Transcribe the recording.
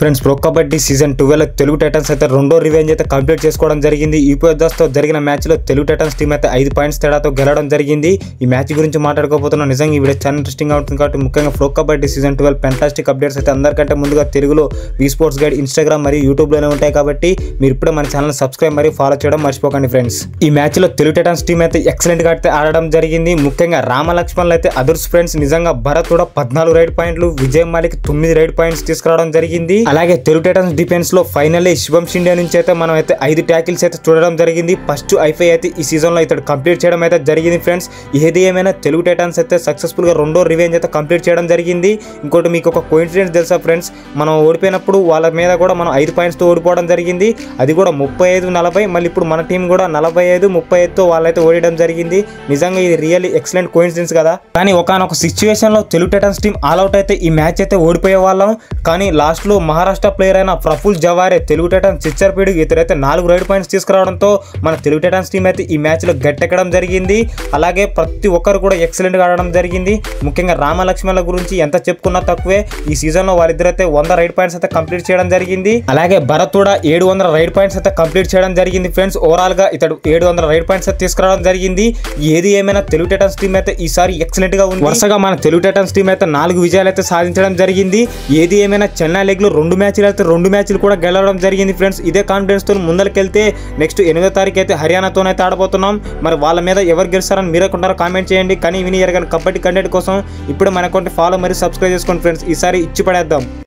Friends pro kabaddi season 12 Telugu Titans అయితే రెండో revenge అయితే కంప్లీట్ చేసుకోవడం జరిగింది. యూపీఎస్తో జరిగిన మ్యాచ్లో తెలుగు టైటన్స్ టీం అయితే 5 పాయింట్స్ తేడాతో గెలవడం జరిగింది. ఈ మ్యాచ్ గురించి మాట్లాడుకోబోతున్నాం. నిజంగా ఈ వీడియో చాలా ఇంట్రెస్టింగ్ గా ఉంటుంది కాబట్టి ముఖ్యంగా pro kabaddi season 12 fantastic updates అయితే అందరికంటే ముందుగా తెలుగులో వి స్పోర్ట్స్ గైడ్ ఇన్స్టాగ్రామ్ మరియు యూట్యూబ్లోనే ఉంటాయి కాబట్టి మీరు ఇప్పుడే మన ఛానల్ సబ్స్క్రైబ్ మరియు ఫాలో చేయడం మర్చిపోకండి ఫ్రెండ్స్. ఈ మ్యాచ్లో తెలుగు టైటన్స్ టీం అయితే ఎక్సలెంట్ గా అయితే ఆడడం జరిగింది. ముఖ్యంగా రామలక్ష్మణ్ అయితే అదర్స్ ఫ్రెండ్స్. నిజంగా భరత్ కూడా 14 రైడ్ పాయింట్లు, విజయ్ మాలిక్ 9 రైడ్ పాయింట్స్ తీసుకురావడం జరిగింది. అలాగే తెలుగు టైటన్స్ డిఫెన్స్ లో ఫైనల్లీ శుభం షిండే నుంచి అయితే మనం అయితే 5 ట్యాకిల్స్ అయితే చూడడం జరిగింది. ఫస్ట్ ఐఫై అయితే ఈ సీజన్ లో ఇతడు కంప్లీట్ చేయడం అయితే జరిగింది ఫ్రెండ్స్. ఏది ఏమైనా తెలుగు టైటన్స్ అయితే సక్సెస్ఫుల్ గా రెండో రివెంజ్ అయితే కంప్లీట్ చేయడం జరిగింది. ఇంకోటి మీకు ఒక కోఇన్సిడెన్స్ తెలుసా ఫ్రెండ్స్, మనం ఓడిపోయినప్పుడు వాళ్ళ మీద కూడా మనం 5 పాయింట్స్ తో ఓడిపోవడం జరిగింది. అది కూడా 35-40. మళ్ళీ ఇప్పుడు మన టీం కూడా 45-35 తో వాళ్ళైతే ఓడడం జరిగింది. నిజంగా ఇది రియల్లీ ఎక్సలెంట్ కోఇన్సిడెన్స్ కదా. కానీ ఒకనొక సిచ్యువేషన్ లో తెలుగు టైటన్స్ టీం ఆల్అౌట్ అయితే ఈ మ్యాచ్ అయితే ఓడిపోయే వాళ్ళం. కానీ లాస్ట్ లో మహారాష్ట్ర ప్లేయర్ అయిన ప్రఫుల్ జవారే తెలుగు టైటన్స్ చిచ్చర్పీడి ఇతరైతే 4 రైడ్ పాయింట్స్ తీసుకురావడంతో మన తెలుగు టైటన్స్ టీం అయితే ఈ మ్యాచ్ లో గట్టెక్కడం జరిగింది. అలాగే ప్రతి ఒక్కరు కూడా ఎక్సలెంట్ గా ఆడడం జరిగింది. ముఖ్యంగా రామలక్ష్మణుల గురించి ఎంత చెప్పుకున్నా తక్కువే. ఈ సీజన్ లో వాళ్ళిద్దరైతే 100 రైడ్ పాయింట్స్ అయితే కంప్లీట్ చేయడం జరిగింది. అలాగే భరత్ కూడా 700 రైడ్ పాయింట్స్ అయితే కంప్లీట్ చేయడం జరిగింది ఫ్రెండ్స్. ఓవరాల్ గా ఇతడు 700 రైడ్ పాయింట్స్ అయితే తీసుకురావడం జరిగింది. ఏది ఏమైనా తెలుగు టైటన్స్ టీం అయితే ఈసారి ఎక్సలెంట్ గా ఉంది. వరుసగా మన తెలుగు టైటన్స్ టీం అయితే 4 విజయాలు అయితే సాధించడం జరిగింది. ఏది ఏమైనా చెన్నై లీగ్ లో 2 మ్యాచ్లు అయితే 2 మ్యాచ్లు కూడా గెలవడం జరిగింది ఫ్రెండ్స్. ఇదే కాన్ఫిడెన్స్ తో ముందరికెళ్తే నెక్స్ట్ 8వ తారీఖు అయితే హర్యానాతోనైతే ఆడబోతున్నాం. మరి వాళ్ళ మీద ఎవరు గెలుస్తారని మీరు అనుకుంటారో కామెంట్ చేయండి. కానీ విని ఎరగని కబడ్డీ కంటెంట్ కోసం ఇప్పుడు మన అకౌంట్ ఫాలో మరియు సబ్స్క్రైబ్ చేసుకోండి ఫ్రెండ్స్. ఈసారి ఇచ్చి పడేద్దాం.